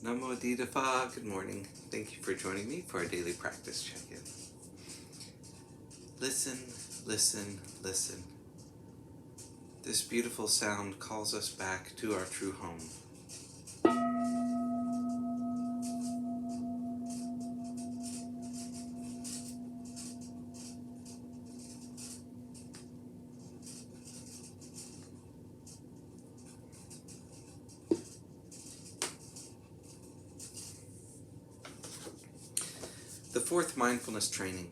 Namo Phat. Good morning. Thank you for joining me for our daily practice check-in. Listen, listen, listen. This beautiful sound calls us back to our true home. The fourth mindfulness training.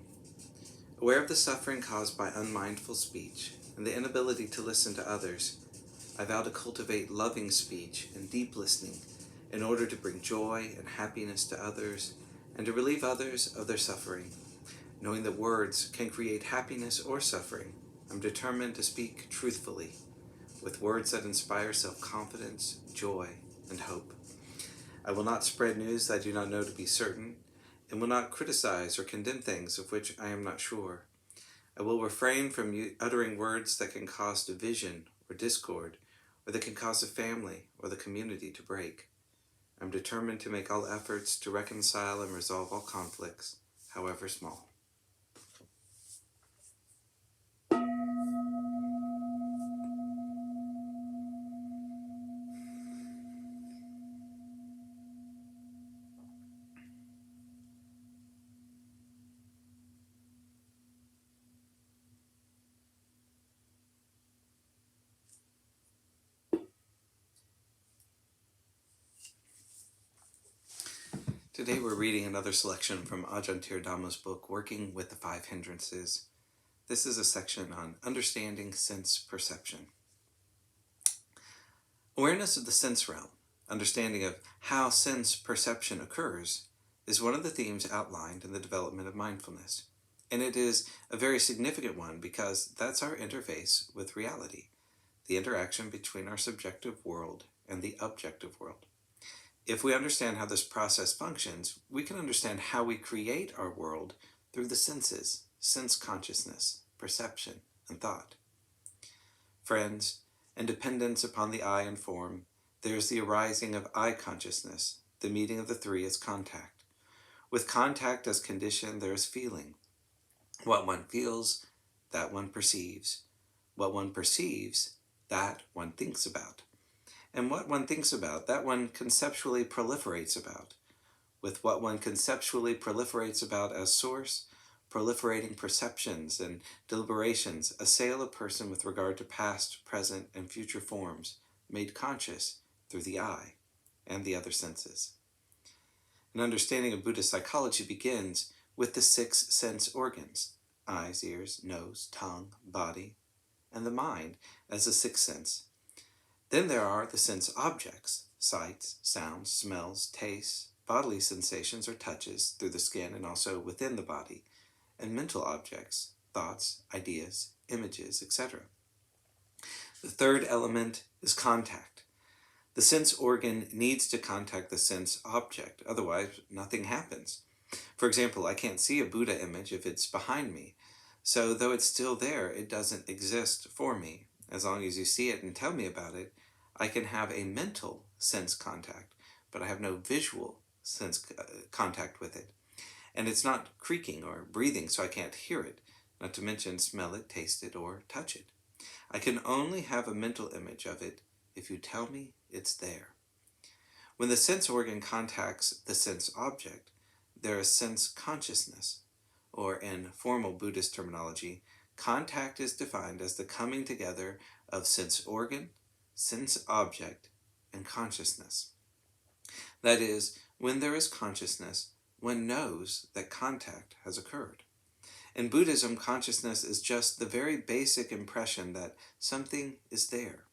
Aware of the suffering caused by unmindful speech and the inability to listen to others, I vow to cultivate loving speech and deep listening in order to bring joy and happiness to others and to relieve others of their suffering. Knowing that words can create happiness or suffering, I'm determined to speak truthfully, with words that inspire self-confidence, joy, and hope. I will not spread news that I do not know to be certain, and will not criticize or condemn things of which I am not sure. I will refrain from uttering words that can cause division or discord, or that can cause a family or the community to break. I'm determined to make all efforts to reconcile and resolve all conflicts, however small. Today we're reading another selection from Ajahn Thiradhammo's book, Working with the Five Hindrances. This is a section on understanding sense perception. Awareness of the sense realm, understanding of how sense perception occurs, is one of the themes outlined in the development of mindfulness. And it is a very significant one because that's our interface with reality, the interaction between our subjective world and the objective world. If we understand how this process functions, we can understand how we create our world through the senses, sense consciousness, perception, and thought. Friends, in dependence upon the eye and form, there is the arising of eye consciousness. The meeting of the three is contact. With contact as condition, there is feeling. What one feels, that one perceives. What one perceives, that one thinks about. And what one thinks about, that one conceptually proliferates about. With what one conceptually proliferates about as source, proliferating perceptions and deliberations assail a person with regard to past, present, and future forms, made conscious through the eye and the other senses. An understanding of Buddhist psychology begins with the 6 sense organs: eyes, ears, nose, tongue, body, and the mind as the 6th sense. Then there are the sense objects: sights, sounds, smells, tastes, bodily sensations or touches through the skin and also within the body, and mental objects, thoughts, ideas, images, etc. The third element is contact. The sense organ needs to contact the sense object, otherwise nothing happens. For example, I can't see a Buddha image if it's behind me, so though it's still there, it doesn't exist for me. As long as you see it and tell me about it, I can have a mental sense contact, but I have no visual sense contact with it. And it's not creaking or breathing, so I can't hear it, not to mention smell it, taste it, or touch it. I can only have a mental image of it if you tell me it's there. When the sense organ contacts the sense object, there is sense consciousness, or in formal Buddhist terminology, contact is defined as the coming together of sense organ, sense object, and consciousness. That is, when there is consciousness, one knows that contact has occurred. In Buddhism, consciousness is just the very basic impression that something is there.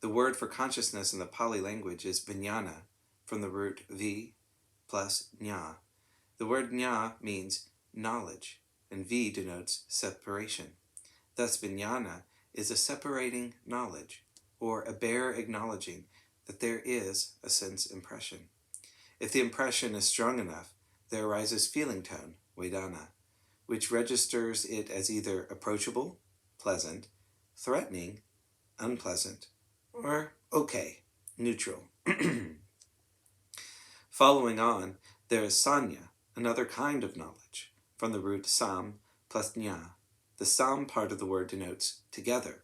The word for consciousness in the Pali language is vijnana, from the root vi plus jna. The word jna means knowledge, and vi denotes separation. Thus, vijnana is a separating knowledge, or a bare acknowledging that there is a sense impression. If the impression is strong enough, there arises feeling tone, vedana, which registers it as either approachable, pleasant, threatening, unpleasant, or okay, neutral. Following on, there is sanya, another kind of knowledge, from the root sam plus nya. The sam part of the word denotes together.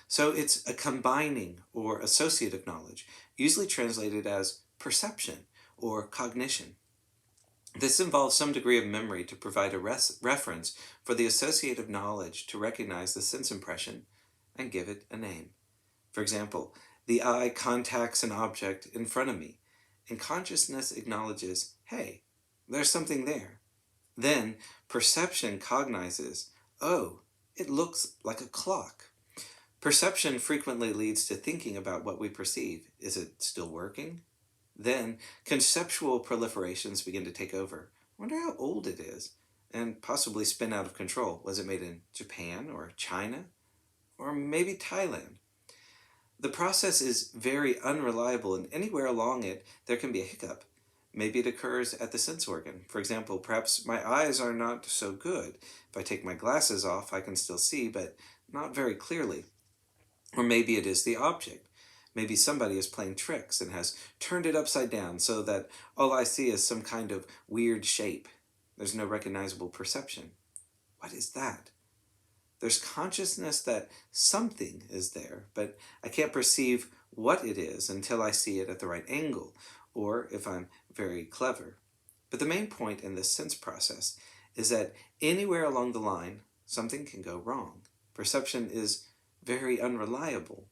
So it's a combining or associative knowledge, usually translated as perception or cognition. This involves some degree of memory to provide a reference for the associative knowledge to recognize the sense impression and give it a name. For example, the eye contacts an object in front of me, and consciousness acknowledges, hey, there's something there. Then perception cognizes, oh, it looks like a clock. Perception frequently leads to thinking about what we perceive. Is it still working? Then conceptual proliferations begin to take over. I wonder how old it is, and possibly spin out of control. Was it made in Japan or China? Or maybe Thailand? The process is very unreliable, and anywhere along it there can be a hiccup. Maybe it occurs at the sense organ. For example, perhaps my eyes are not so good. If I take my glasses off, I can still see, but not very clearly. Or maybe it is the object. Maybe somebody is playing tricks and has turned it upside down so that all I see is some kind of weird shape. There's no recognizable perception. What is that? There's consciousness that something is there, but I can't perceive what it is until I see it at the right angle, or if I'm very clever. But the main point in this sense process is that anywhere along the line, something can go wrong. Perception is very unreliable.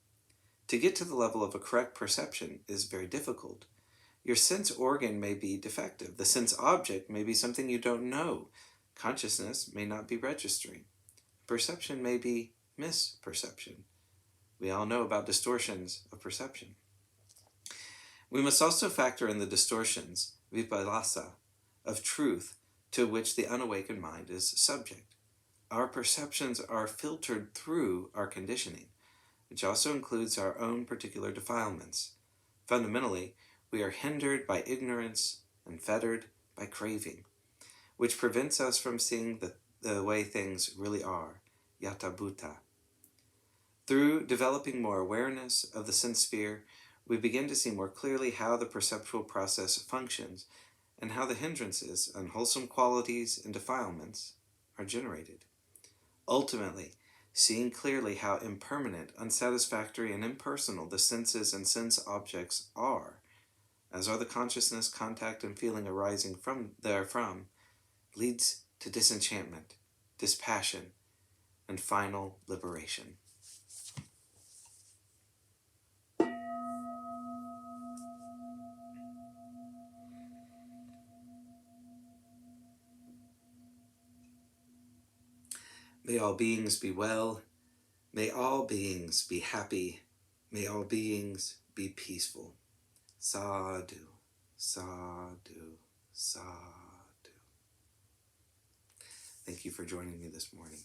To get to the level of a correct perception is very difficult. Your sense organ may be defective. The sense object may be something you don't know. Consciousness may not be registering. Perception may be misperception. We all know about distortions of perception. We must also factor in the distortions, vipallasa, of truth to which the unawakened mind is subject. Our perceptions are filtered through our conditioning, which also includes our own particular defilements. Fundamentally, we are hindered by ignorance and fettered by craving, which prevents us from seeing the way things really are, yata bhuta. Through developing more awareness of the sense sphere, we begin to see more clearly how the perceptual process functions and how the hindrances, unwholesome qualities, and defilements are generated. Ultimately, seeing clearly how impermanent, unsatisfactory, and impersonal the senses and sense objects are, as are the consciousness, contact, and feeling arising therefrom, leads to disenchantment, dispassion, and final liberation. May all beings be well. May all beings be happy. May all beings be peaceful. Sadhu, sadhu, sadhu. Thank you for joining me this morning.